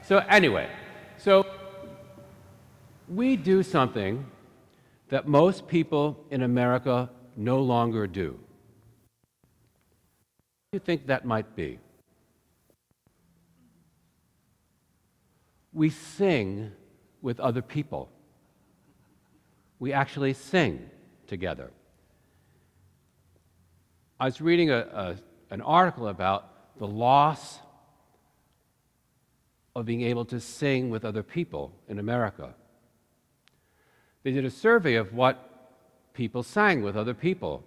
So anyway, so we do something that most people in America no longer do. What do you think that might be? We sing with other people. We actually sing together. I was reading an article about the loss of being able to sing with other people in America. They did a survey of what people sang with other people,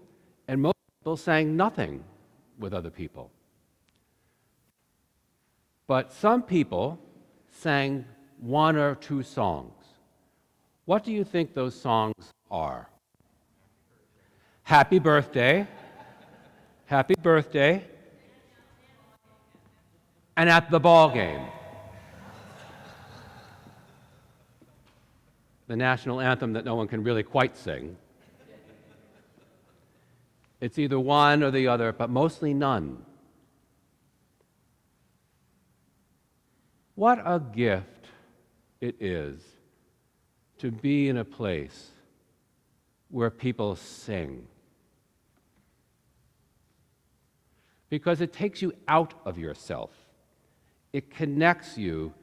and most people sang nothing with other people. But some people sang one or two songs. What do you think those songs are? Happy Birthday, Happy Birthday, and At the Ball Game. The national anthem that no one can really quite sing. It's either one or the other, but mostly none. What a gift it is to be in a place where people sing. Because it takes you out of yourself. It connects you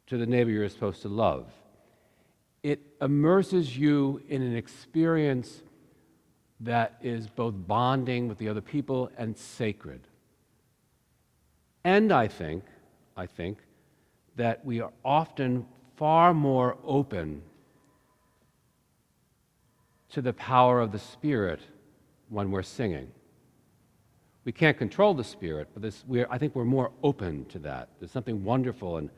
to the neighbor you're supposed to love. It immerses you in an experience that is both bonding with the other people and sacred. And I think that we are often far more open to the power of the Spirit when we're singing. We can't control the Spirit, but I think we're more open to that. There's something wonderful and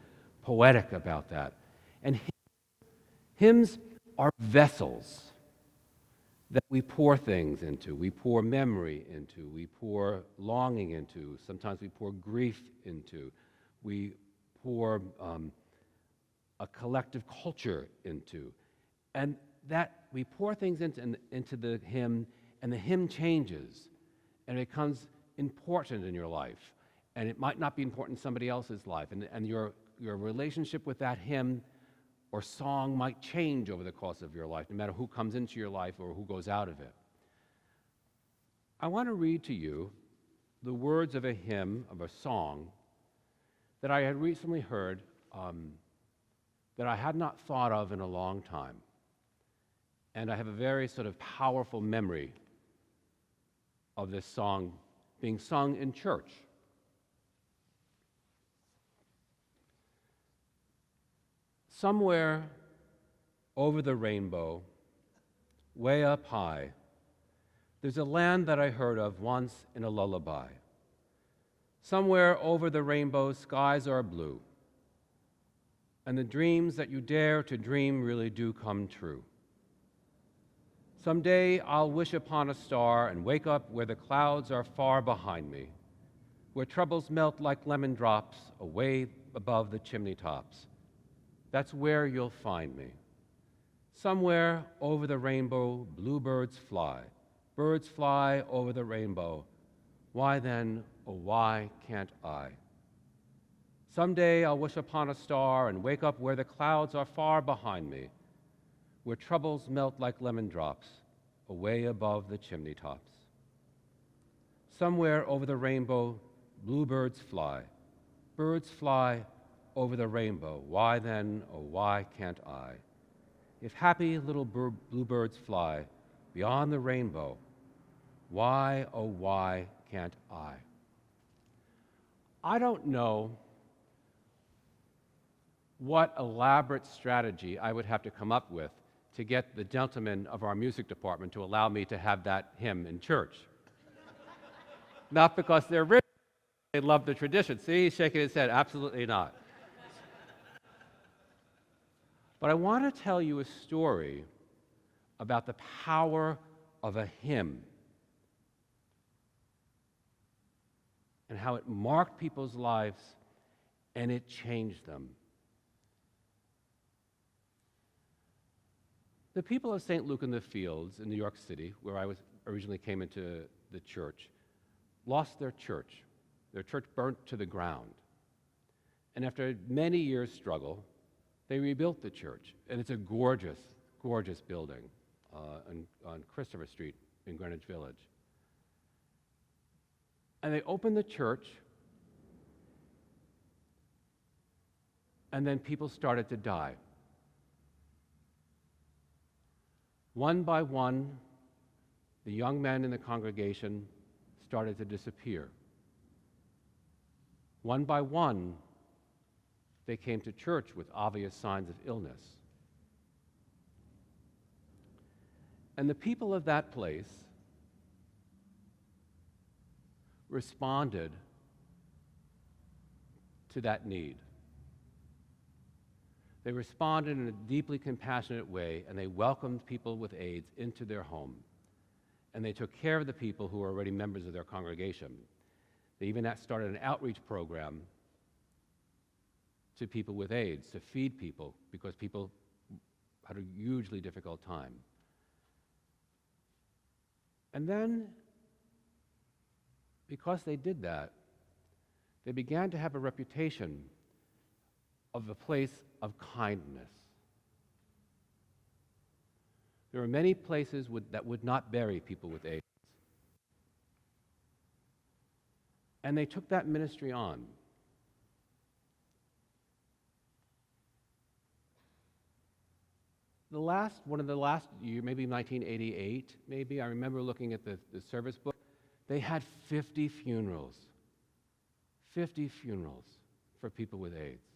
poetic about that. And hymns are vessels that we pour things into. We pour memory into. We pour longing into. Sometimes we pour grief into. We pour a collective culture into. And that we pour things into the hymn, and the hymn changes, and it becomes important in your life. And it might not be important in somebody else's life. And your relationship with that hymn or song might change over the course of your life, no matter who comes into your life or who goes out of it. I want to read to you the words of a hymn, of a song, that I had recently heard that I had not thought of in a long time. And I have a very sort of powerful memory of this song being sung in church. Somewhere over the rainbow, way up high, there's a land that I heard of once in a lullaby. Somewhere over the rainbow, skies are blue, and the dreams that you dare to dream really do come true. Someday I'll wish upon a star and wake up where the clouds are far behind me, where troubles melt like lemon drops away above the chimney tops. That's where you'll find me. Somewhere over the rainbow, bluebirds fly. Birds fly over the rainbow. Why then, oh why can't I? Someday I'll wish upon a star and wake up where the clouds are far behind me, where troubles melt like lemon drops away above the chimney tops. Somewhere over the rainbow, bluebirds fly. Birds fly over the rainbow. Why then, oh why can't I? If happy little bluebirds fly beyond the rainbow, why, oh why can't I? I don't know what elaborate strategy I would have to come up with to get the gentleman of our music department to allow me to have that hymn in church. Not because they're rich, they love the tradition. See, he's shaking his head, absolutely not. But I want to tell you a story about the power of a hymn and how it marked people's lives and it changed them. The people of St. Luke in the Fields in New York City, where I originally came into the church, lost their church. Their church burnt to the ground. And after many years' struggle, they rebuilt the church. And it's a gorgeous, gorgeous building on Christopher Street in Greenwich Village. And they opened the church, and then people started to die. One by one, the young men in the congregation started to disappear. One by one, they came to church with obvious signs of illness. And the people of that place responded to that need. They responded in a deeply compassionate way, and they welcomed people with AIDS into their home. And they took care of the people who were already members of their congregation. They even started an outreach program to people with AIDS to feed people because people had a hugely difficult time. And then, because they did that, they began to have a reputation of a place of kindness. There were many places that would not bury people with AIDS. And they took that ministry on. One of the last year, maybe 1988, maybe, I remember looking at the service book, they had 50 funerals. 50 funerals for people with AIDS.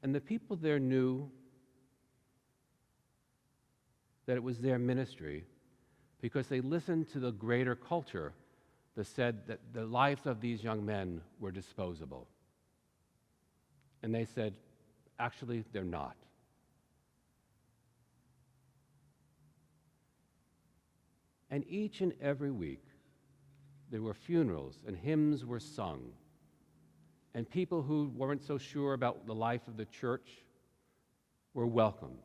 And the people there knew that it was their ministry because they listened to the greater culture that said that the lives of these young men were disposable. And they said, actually, they're not. And each and every week, there were funerals and hymns were sung. And people who weren't so sure about the life of the church were welcomed.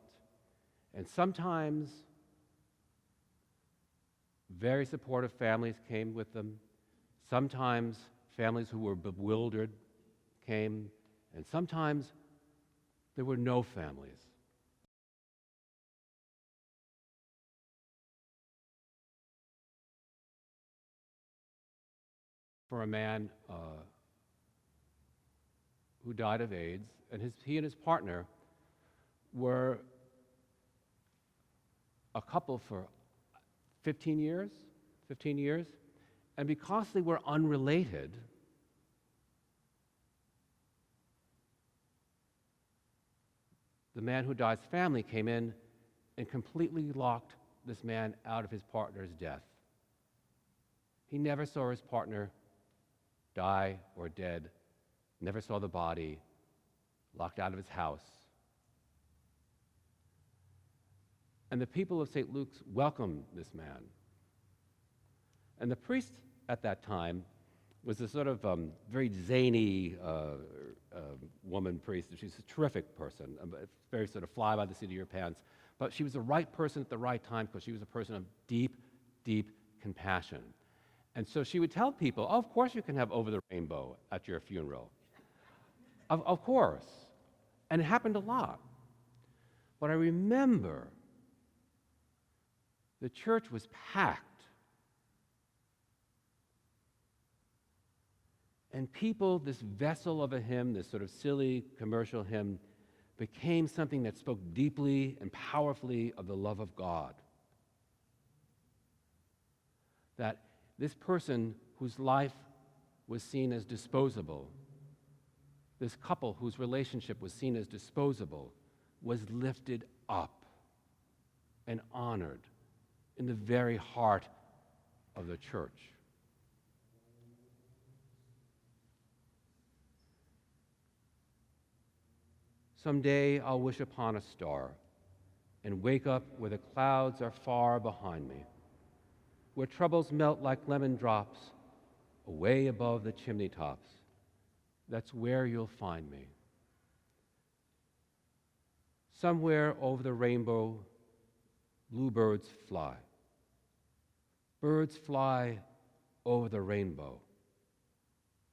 And sometimes very supportive families came with them. Sometimes families who were bewildered came. And sometimes there were no families. For a man who died of AIDS, and he and his partner were a couple for 15 years, and because they were unrelated, the man who died's family came in and completely locked this man out of his partner's death. He never saw his partner die or dead, never saw the body, locked out of his house. And the people of St. Luke's welcomed this man. And the priest at that time was a sort of very zany woman priest. She's a terrific person, very sort of fly by the seat of your pants. But she was the right person at the right time because she was a person of deep, deep compassion. And so she would tell people, oh, of course you can have over the rainbow at your funeral. Of course. And it happened a lot. But I remember the church was packed. And people, this vessel of a hymn, this sort of silly commercial hymn, became something that spoke deeply and powerfully of the love of God. That this person whose life was seen as disposable, this couple whose relationship was seen as disposable, was lifted up and honored in the very heart of the church. Someday I'll wish upon a star and wake up where the clouds are far behind me, where troubles melt like lemon drops away above the chimney tops. That's where you'll find me. Somewhere over the rainbow, bluebirds fly. Birds fly over the rainbow.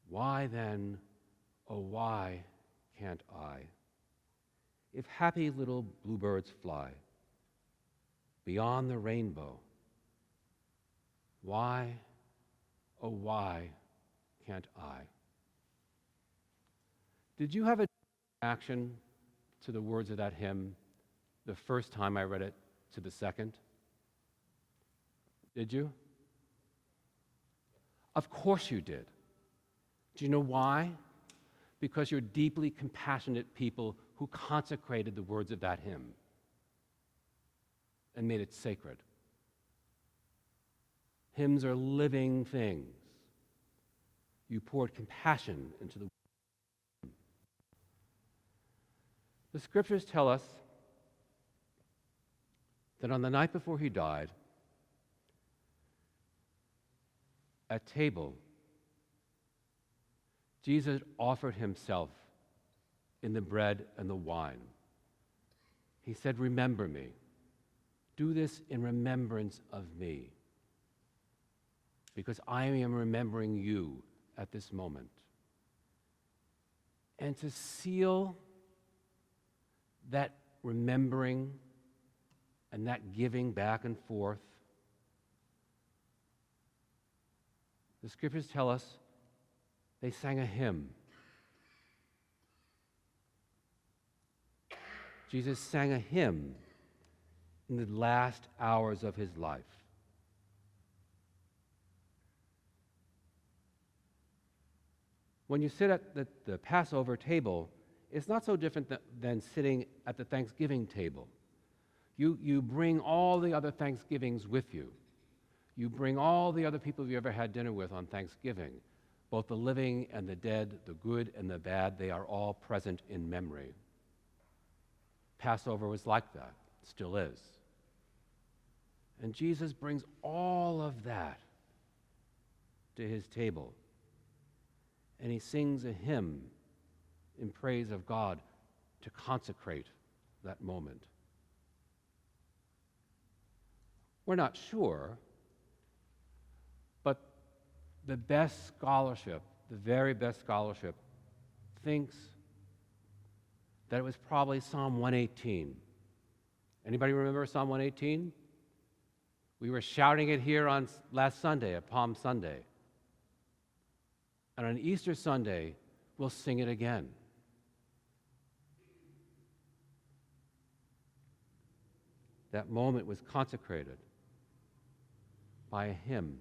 Why then, oh why can't I? If happy little bluebirds fly beyond the rainbow, why, oh why can't I? Did you have a reaction to the words of that hymn the first time I read it to the second? Did you? Of course you did. Do you know why? Because you're deeply compassionate people who consecrated the words of that hymn and made it sacred. Hymns are living things. You poured compassion into the hymn. The scriptures tell us that on the night before he died, at table, Jesus offered himself in the bread and the wine. He said, "Remember me. Do this in remembrance of me, because I am remembering you at this moment." And to seal that remembering and that giving back and forth, the scriptures tell us they sang a hymn. Jesus sang a hymn in the last hours of his life. When you sit at the Passover table, it's not so different than sitting at the Thanksgiving table. You bring all the other Thanksgivings with you. You bring all the other people you ever had dinner with on Thanksgiving, both the living and the dead, the good and the bad. They are all present in memory. Passover was like that, still is. And Jesus brings all of that to his table, and he sings a hymn in praise of God to consecrate that moment. We're not sure, but the best scholarship, the very best scholarship, thinks that it was probably Psalm 118. Anybody remember Psalm 118? We were shouting it here on last Sunday, at Palm Sunday. And on Easter Sunday, we'll sing it again. That moment was consecrated by a hymn.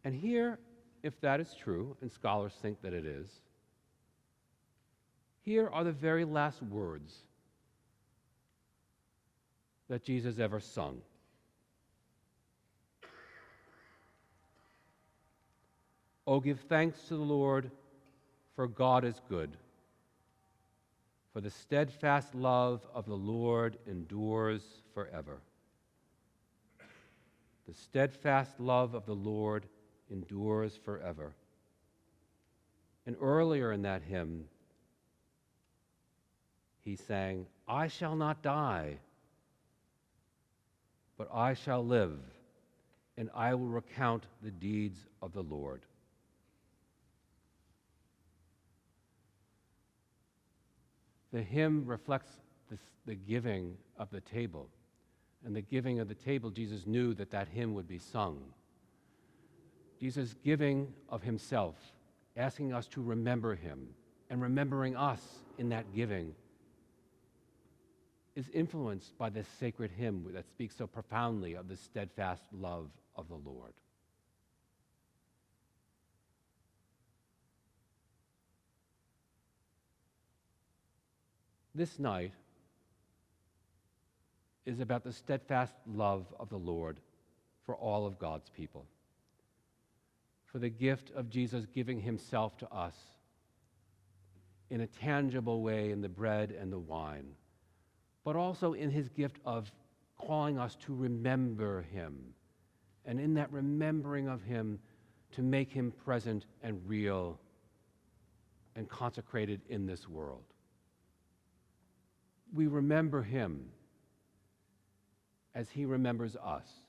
And here, if that is true, and scholars think that it is, here are the very last words that Jesus ever sung. "Oh, give thanks to the Lord, for God is good. For the steadfast love of the Lord endures forever." The steadfast love of the Lord endures forever. And earlier in that hymn, he sang, "I shall not die, but I shall live, and I will recount the deeds of the Lord." The hymn reflects the giving of the table. And the giving of the table, Jesus knew that hymn would be sung. Jesus' giving of himself, asking us to remember him, and remembering us in that giving, is influenced by this sacred hymn that speaks so profoundly of the steadfast love of the Lord. This night is about the steadfast love of the Lord for all of God's people, for the gift of Jesus giving himself to us in a tangible way in the bread and the wine, but also in his gift of calling us to remember him, and in that remembering of him, to make him present and real and consecrated in this world. We remember him as he remembers us.